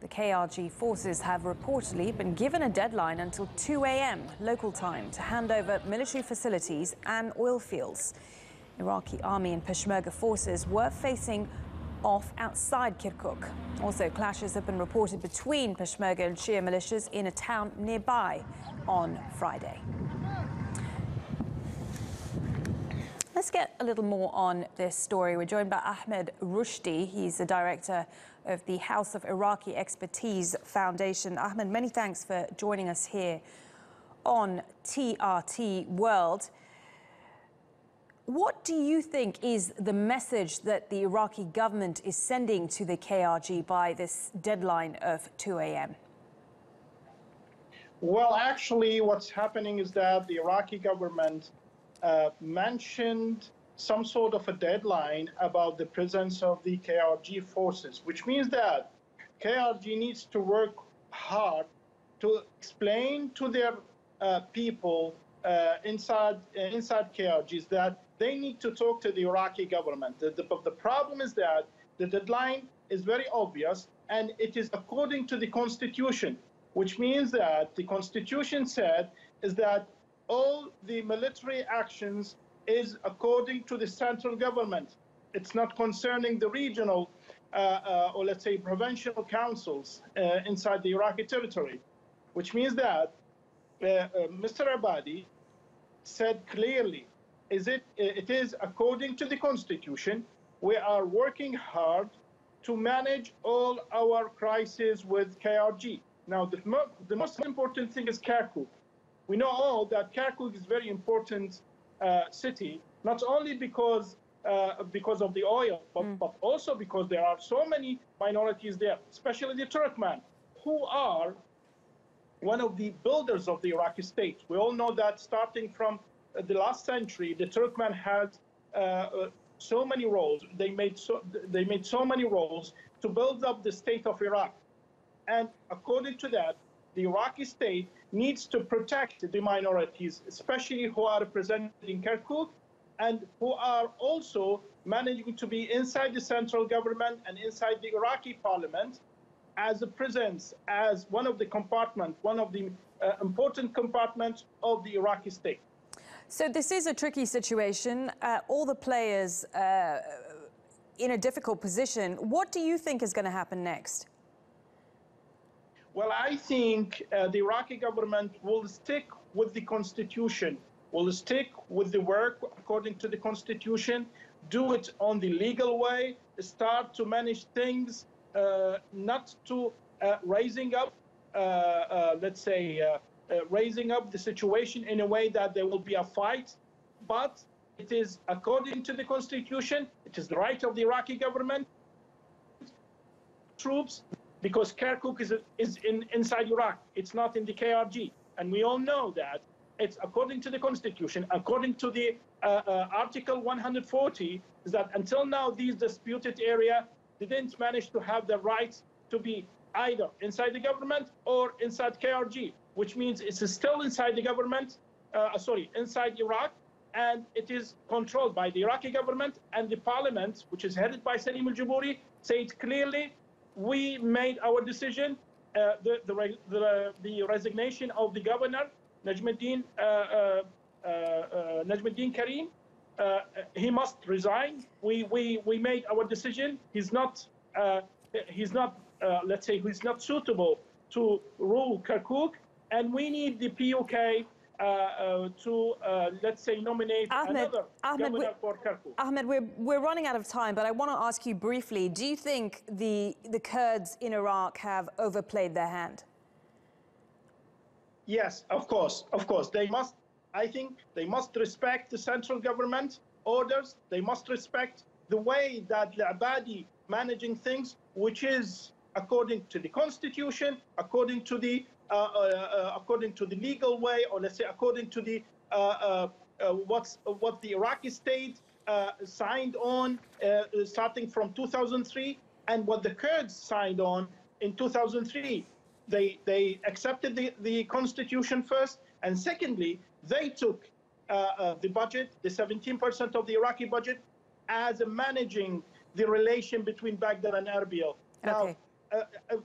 The KRG forces have reportedly been given a deadline until 2 a.m. local time to hand over military facilities and oil fields. Iraqi army and Peshmerga forces were facing off outside Kirkuk. Also, clashes have been reported between Peshmerga and Shia militias in a town nearby on Friday. Let's get a little more on this story. We're joined by Ahmed Rushdi. He's the director of the House of Iraqi Expertise Foundation. Ahmed, many thanks for joining us here on TRT World. What do you think is the message that the Iraqi government is sending to the KRG by this deadline of 2 a.m.? Well, actually, what's happening is that the Iraqi government mentioned some sort of a deadline about the presence of the KRG forces, which means that KRG needs to work hard to explain to their people inside KRGs that they need to talk to the Iraqi government. The problem is that the deadline is very obvious, and it is according to the constitution, which means that the constitution said is that all the military actions is according to the central government. It's not concerning the regional or let's say provincial councils inside the Iraqi territory, which means that Mr. Abadi said clearly, it is according to the constitution. We are working hard to manage all our crises with KRG. Now, the most important thing is Kirkuk. We know all that Kirkuk is a very important city, not only because of the oil, but also because there are so many minorities there, especially the Turkmen, who are one of the builders of the Iraqi state. We all know that starting from the last century, the Turkmen had so many roles. They made so many roles to build up the state of Iraq. And according to that, the Iraqi state needs to protect the minorities, especially who are represented in Kirkuk and who are also managing to be inside the central government and inside the Iraqi parliament as a presence, as one of the compartments, one of the important compartments of the Iraqi state. So this is a tricky situation. All the players in a difficult position. What do you think is going to happen next? Well, I think the Iraqi government will stick with the constitution, will stick with the work according to the constitution, do it on the legal way, start to manage things, not to raising up, let's say, raising up the situation in a way that there will be a fight, but it is according to the constitution, it is the right of the Iraqi government, troops, because Kirkuk is inside Iraq. It's not in the KRG. And we all know that it's according to the constitution, according to the Article 140, is that until now, these disputed area didn't manage to have the rights to be either inside the government or inside KRG, which means it's still inside the government, inside Iraq, and it is controlled by the Iraqi government, and the parliament, which is headed by Salim al-Jubouri, said clearly, we made our decision. The resignation of the governor, Najmuddin Karim, he must resign. We made our decision. He's not let's say, he's not suitable to rule Kirkuk, and we need the PUK to, let's say, nominate another governor for Kirkuk. Ahmed, we're running out of time, but I want to ask you briefly, do you think the Kurds in Iraq have overplayed their hand? Yes, of course. They must, I think, they must respect the central government orders. They must respect the way that the Abadi managing things, which is according to the constitution, according to the legal way, or let's say according to the what the Iraqi state signed on starting from 2003, and what the Kurds signed on in 2003. They accepted the constitution first, and secondly, they took the budget, the 17% of the Iraqi budget, as managing the relation between Baghdad and Erbil. Okay. Now,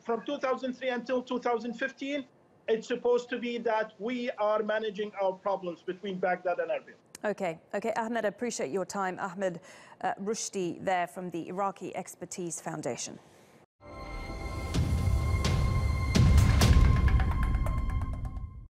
from 2003 until 2015, it's supposed to be that we are managing our problems between Baghdad and Erbil. Okay, Ahmed, I appreciate your time. Ahmed Rushdi there from the Iraqi Expertise Foundation.